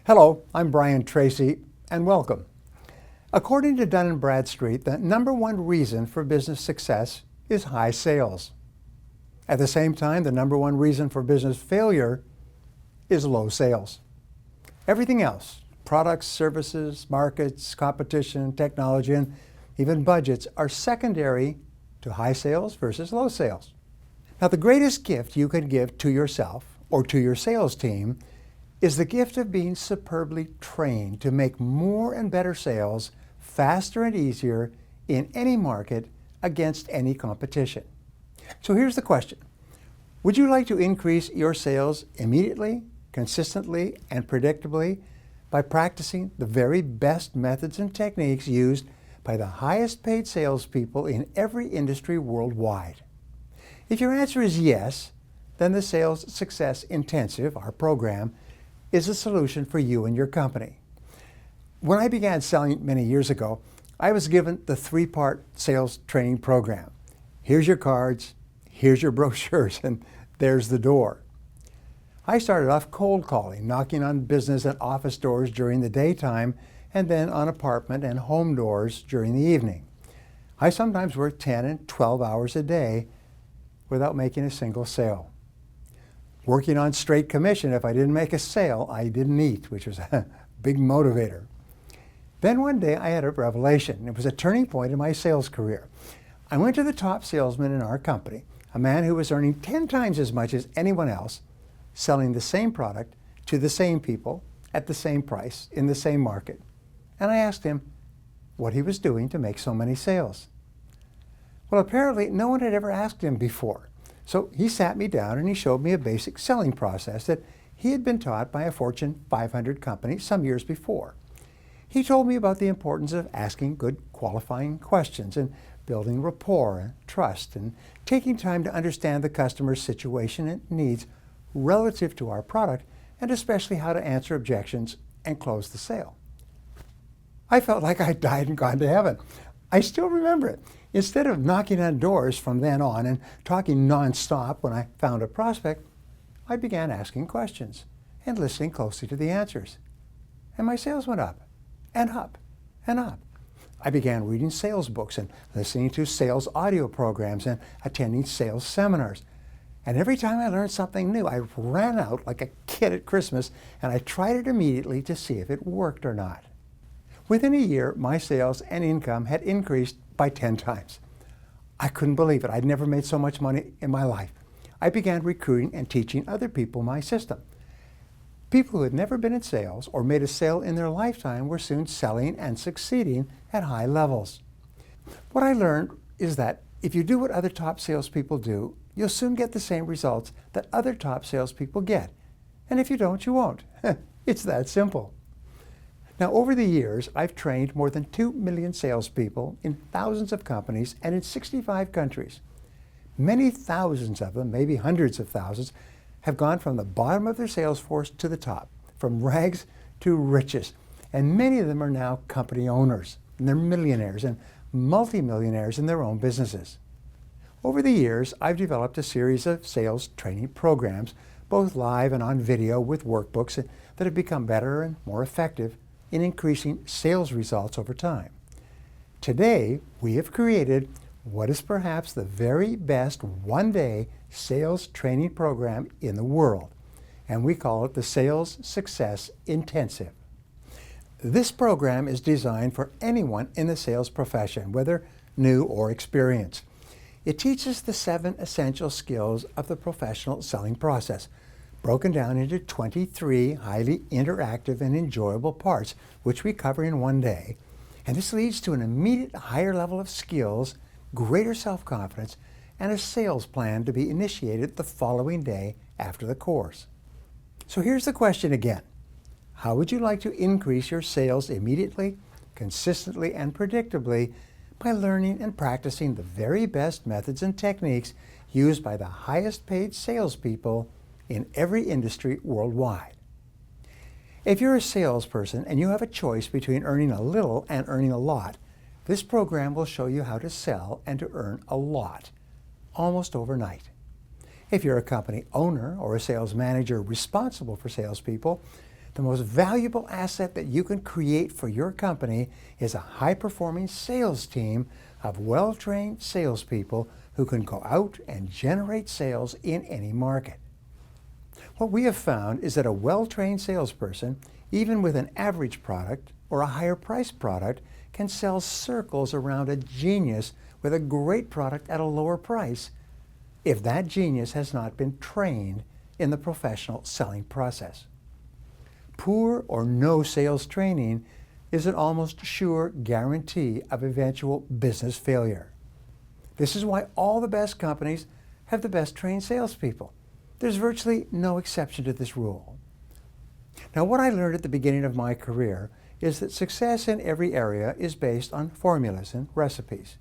Hello, I'm Tracy, and welcome. According to Dun & Bradstreet, the number one reason for business success is high sales. At the same time, the number one reason for business failure is low sales. Everything else, products, services, markets, competition, technology, and even budgets are secondary to high sales versus low sales. Now, the greatest gift you can give to yourself or to your sales team is the gift of being superbly trained to make more and better sales faster and easier in any market against any competition. So here's the question. Would you like to increase your sales immediately, consistently, and predictably by practicing the very best methods and techniques used by the highest paid salespeople in every industry worldwide? If your answer is yes, then the Sales Success Intensive, our program, is a solution for you and your company. When I began selling many years ago, I was given the three-part sales training program. Here's your cards, here's your brochures, and there's the door. I started off cold calling, knocking on business and office doors during the daytime, and then on apartment and home doors during the evening. I sometimes worked 10 and 12 hours a day without making a single sale. Working on straight commission, if I didn't make a sale, I didn't eat, which was a big motivator. Then one day I had a revelation. It was a turning point in my sales career. I went to the top salesman in our company, a man who was earning 10 times as much as anyone else, selling the same product to the same people at the same price in the same market. And I asked him what he was doing to make so many sales. Well, apparently no one had ever asked him before. So he sat me down and he showed me a basic selling process that he had been taught by a Fortune 500 company some years before. He told me about the importance of asking good qualifying questions and building rapport and trust and taking time to understand the customer's situation and needs relative to our product, and especially how to answer objections and close the sale. I felt like I died and gone to heaven. I still remember it. Instead of knocking on doors from then on and talking nonstop when I found a prospect, I began asking questions and listening closely to the answers. And my sales went up and up and up. I began reading sales books and listening to sales audio programs and attending sales seminars. And every time I learned something new, I ran out like a kid at Christmas and I tried it immediately to see if it worked or not. Within a year, my sales and income had increased by 10 times. I couldn't believe it. I'd never made so much money in my life. I began recruiting and teaching other people my system. People who had never been in sales or made a sale in their lifetime were soon selling and succeeding at high levels. What I learned is that if you do what other top salespeople do, you'll soon get the same results that other top salespeople get. And if you don't, you won't. It's that simple. Now, over the years, I've trained more than 2 million salespeople in thousands of companies and in 65 countries. Many thousands of them, maybe hundreds of thousands, have gone from the bottom of their sales force to the top, from rags to riches. And many of them are now company owners, and they're millionaires and multimillionaires in their own businesses. Over the years, I've developed a series of sales training programs, both live and on video with workbooks that have become better and more effective in increasing sales results over time. Today, we have created what is perhaps the very best one-day sales training program in the world, and we call it the Sales Success Intensive. This program is designed for anyone in the sales profession, whether new or experienced. It teaches the 7 essential skills of the professional selling process, broken down into 23 highly interactive and enjoyable parts, which we cover in one day. And this leads to an immediate higher level of skills, greater self-confidence, and a sales plan to be initiated the following day after the course. So here's the question again. How would you like to increase your sales immediately, consistently, and predictably by learning and practicing the very best methods and techniques used by the highest paid salespeople in every industry worldwide? If you're a salesperson and you have a choice between earning a little and earning a lot, this program will show you how to sell and to earn a lot, almost overnight. If you're a company owner or a sales manager responsible for salespeople, The most valuable asset that you can create for your company is a high-performing sales team of well-trained salespeople who can go out and generate sales in any market. What we have found is that a well-trained salesperson, even with an average product or a higher priced product, can sell circles around a genius with a great product at a lower price if that genius has not been trained in the professional selling process. Poor or no sales training is an almost sure guarantee of eventual business failure. This is why all the best companies have the best trained salespeople. There's virtually no exception to this rule. Now, what I learned at the beginning of my career is that success in every area is based on formulas and recipes.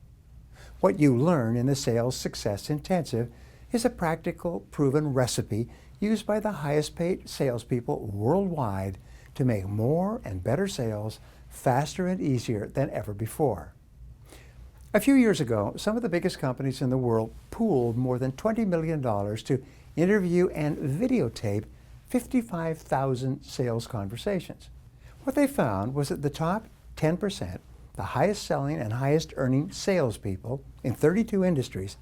What you learn in the Sales Success Intensive is a practical, proven recipe used by the highest paid salespeople worldwide to make more and better sales faster and easier than ever before. A few years ago, some of the biggest companies in the world pooled more than $20 million to interview and videotape 55,000 sales conversations. What they found was that the top 10%, the highest selling and highest earning salespeople in 32 industries,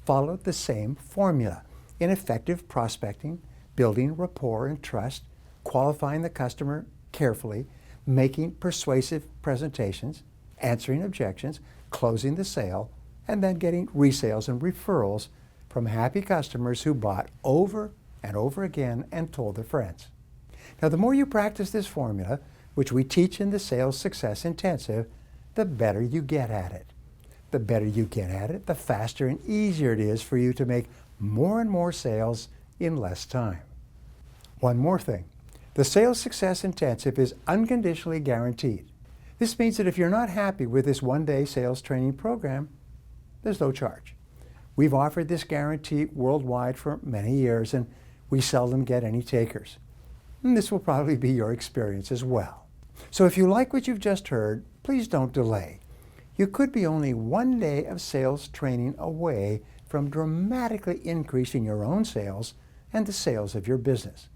followed the same formula in effective prospecting, building rapport and trust, qualifying the customer carefully, making persuasive presentations, answering objections, closing the sale, and then getting resales and referrals from happy customers who bought over and over again and told their friends. Now, the more you practice this formula, which we teach in the Sales Success Intensive, the better you get at it. The better you get at it, the faster and easier it is for you to make more and more sales in less time. One more thing. The Sales Success Intensive is unconditionally guaranteed. This means that if you're not happy with this one-day sales training program, there's no charge. We've offered this guarantee worldwide for many years, and we seldom get any takers. And this will probably be your experience as well. So if you like what you've just heard, please don't delay. You could be only one day of sales training away from dramatically increasing your own sales and the sales of your business.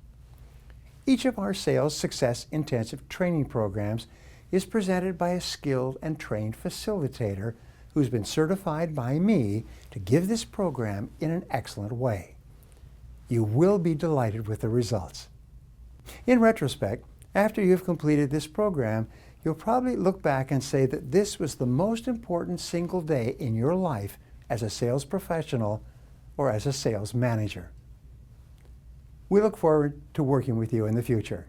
Each of our Sales Success Intensive training programs is presented by a skilled and trained facilitator who's been certified by me to give this program in an excellent way. You will be delighted with the results. In retrospect, after you've completed this program, you'll probably look back and say that this was the most important single day in your life as a sales professional or as a sales manager. We look forward to working with you in the future.